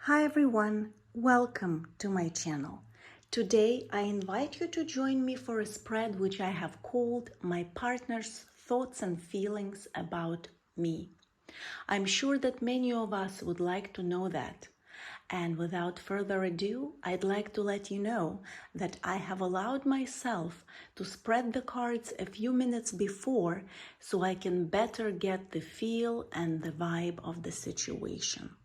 Hi everyone, welcome to my channel. Today I invite you to join me for a spread which I have called My Partner's Thoughts and Feelings About Me. I'm sure that many of us would like to know that. And without further ado, I'd like to let you know that I have allowed myself to spread the cards a few minutes before so I can better get the feel and the vibe of the situation.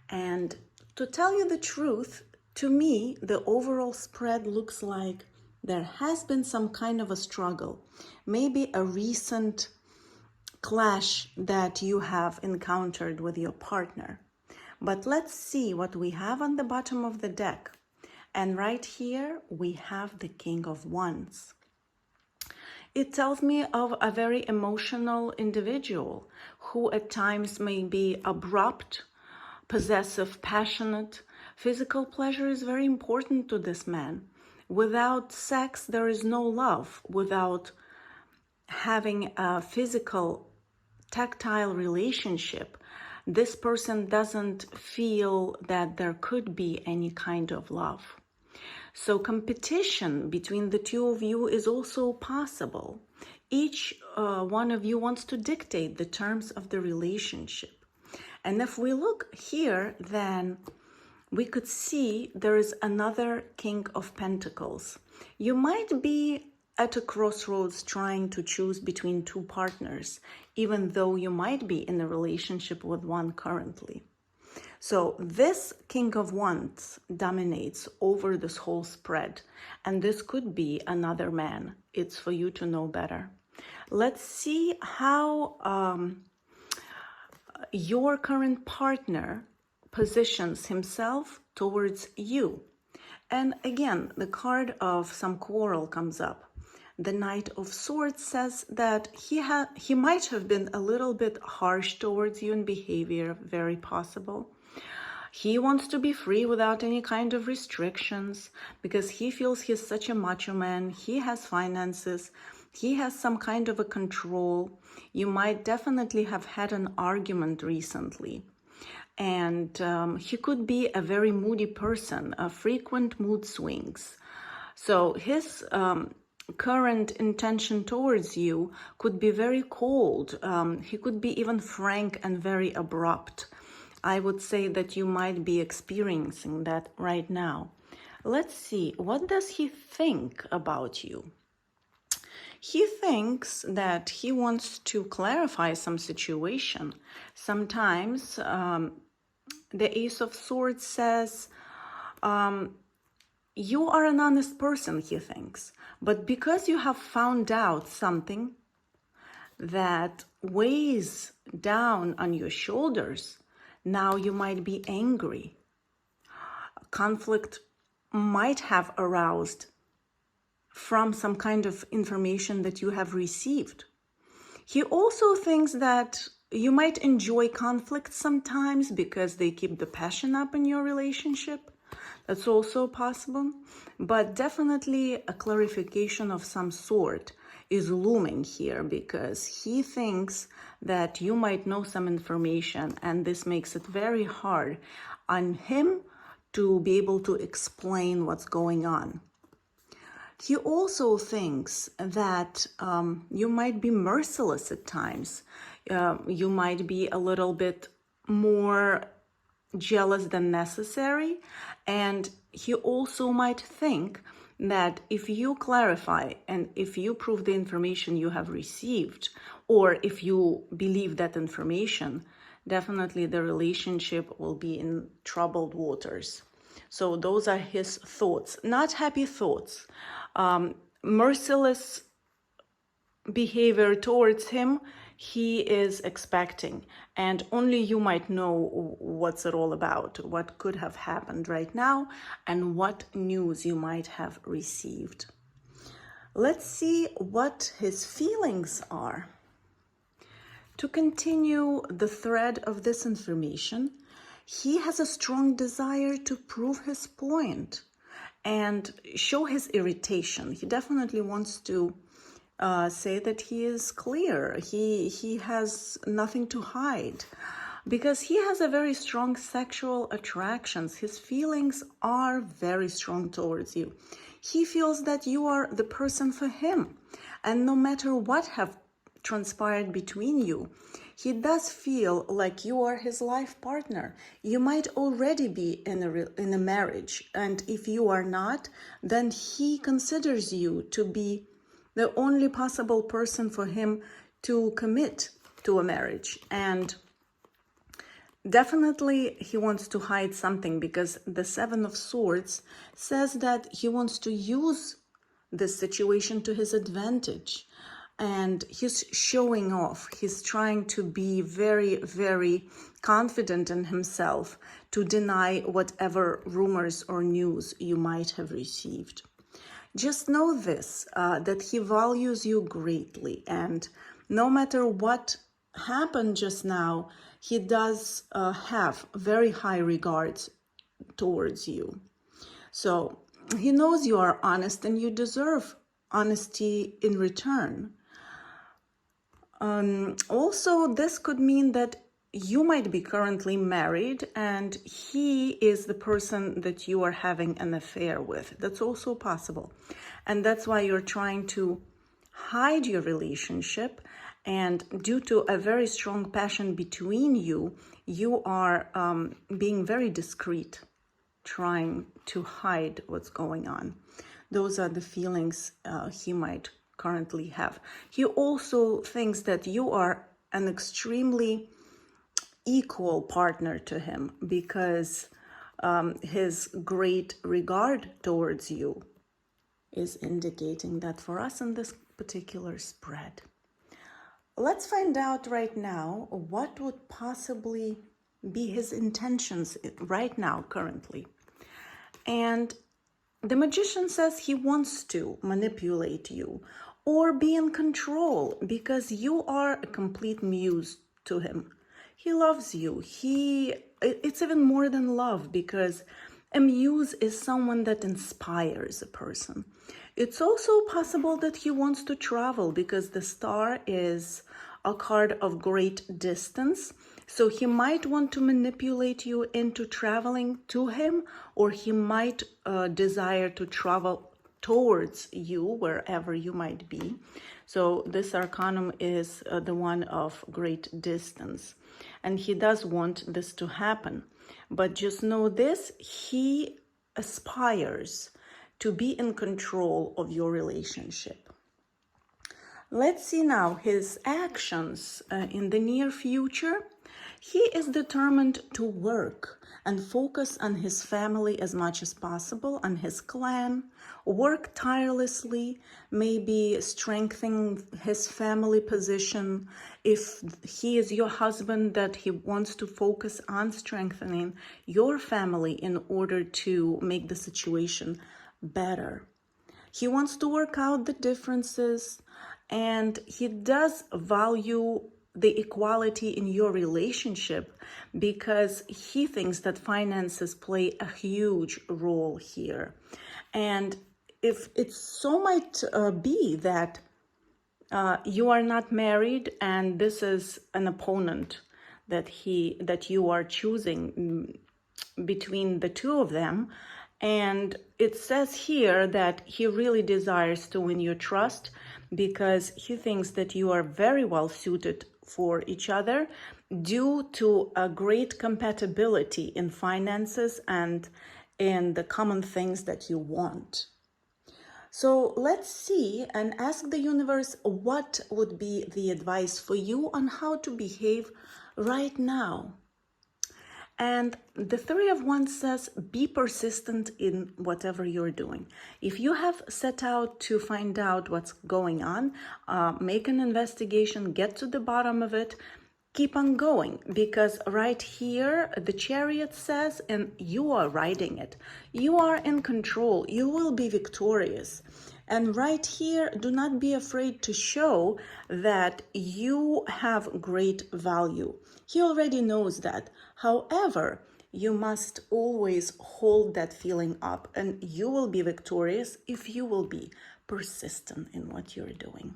And to tell you the truth, to me, the overall spread looks like there has been some kind of a struggle, maybe a recent clash that you have encountered with your partner. But let's see what we have on the bottom of the deck. And right here, we have the King of Wands. It tells me of a very emotional individual who at times may be abrupt, possessive, passionate. Physical pleasure is very important to this man. Without sex, there is no love. Without having a physical, tactile relationship, this person doesn't feel that there could be any kind of love. So competition between the two of you is also possible. Each one of you wants to dictate the terms of the relationship. And if we look here, then we could see there is another King of Pentacles. You might be at a crossroads trying to choose between two partners, even though you might be in a relationship with one currently. So this King of Wands dominates over this whole spread, and this could be another man. It's for you to know better. Let's see how your current partner positions himself towards you. And again, the card of some quarrel comes up. The Knight of Swords says that he might have been a little bit harsh towards you in behavior, very possible. He wants to be free without any kind of restrictions because he feels he's such a macho man. He has finances. He has some kind of a control. You might definitely have had an argument recently. And he could be a very moody person, a frequent mood swings. So his current intention towards you could be very cold. He could be even frank and very abrupt. I would say that you might be experiencing that right now. Let's see, what does he think about you? He thinks that he wants to clarify some situation. Sometimes the Ace of Swords says, you are an honest person, he thinks. But because you have found out something that weighs down on your shoulders, now you might be angry. Conflict might have aroused from some kind of information that you have received. He also thinks that you might enjoy conflict sometimes because they keep the passion up in your relationship. That's also possible. But definitely a clarification of some sort is looming here because he thinks that you might know some information, and this makes it very hard on him to be able to explain what's going on. He also thinks that you might be merciless at times. You might be a little bit more jealous than necessary. And he also might think that if you clarify and if you prove the information you have received, or if you believe that information, definitely the relationship will be in troubled waters. So those are his thoughts, not happy thoughts. Merciless behavior towards him, he is expecting, and only you might know what's it all about, what could have happened right now, and what news you might have received. Let's see what his feelings are. To continue the thread of this information, he has a strong desire to prove his point and show his irritation. He definitely wants to say that he is clear. He has nothing to hide. because he has a very strong sexual attractions. His feelings are very strong towards you. He feels that you are the person for him. And no matter what have transpired between you, he does feel like you are his life partner. You might already be in a marriage. And if you are not, then he considers you to be the only possible person for him to commit to a marriage. And definitely he wants to hide something, because the Seven of Swords says that he wants to use this situation to his advantage. And he's showing off. He's trying to be very, very confident in himself to deny whatever rumors or news you might have received. Just know this, that he values you greatly. And no matter what happened just now, he does have very high regards towards you. So he knows you are honest and you deserve honesty in return. Also, this could mean that you might be currently married and he is the person that you are having an affair with. That's also possible. And that's why you're trying to hide your relationship. And due to a very strong passion between you, you are being very discreet, trying to hide what's going on. Those are the feelings he might currently have. He also thinks that you are an extremely equal partner to him, because his great regard towards you is indicating that for us in this particular spread. Let's find out right now what would possibly be his intentions right now, currently. And the Magician says he wants to manipulate you or be in control, because you are a complete muse to him. He loves you. It's even more than love, because a muse is someone that inspires a person. It's also possible that he wants to travel, because the Star is a card of great distance. So he might want to manipulate you into traveling to him, or he might desire to travel towards you, wherever you might be. So this arcanum is the one of great distance. And he does want this to happen. But just know this, he aspires to be in control of your relationship. Let's see now his actions in the near future. He is determined to work and focus on his family as much as possible, on his clan, work tirelessly, maybe strengthening his family position. If he is your husband, that he wants to focus on strengthening your family in order to make the situation better. He wants to work out the differences, and he does value the equality in your relationship, because he thinks that finances play a huge role here. And if it so might be that you are not married and this is an opponent that you are choosing between the two of them, and it says here that he really desires to win your trust, because he thinks that you are very well suited for each other due to a great compatibility in finances and in the common things that you want. So let's see and ask the universe what would be the advice for you on how to behave right now. And the Three of Wands says, be persistent in whatever you're doing. If you have set out to find out what's going on, make an investigation, get to the bottom of it, keep on going, because right here, the Chariot says, and you are riding it. You are in control. You will be victorious. And right here, do not be afraid to show that you have great value. He already knows that. However, you must always hold that feeling up, and you will be victorious if you will be persistent in what you're doing.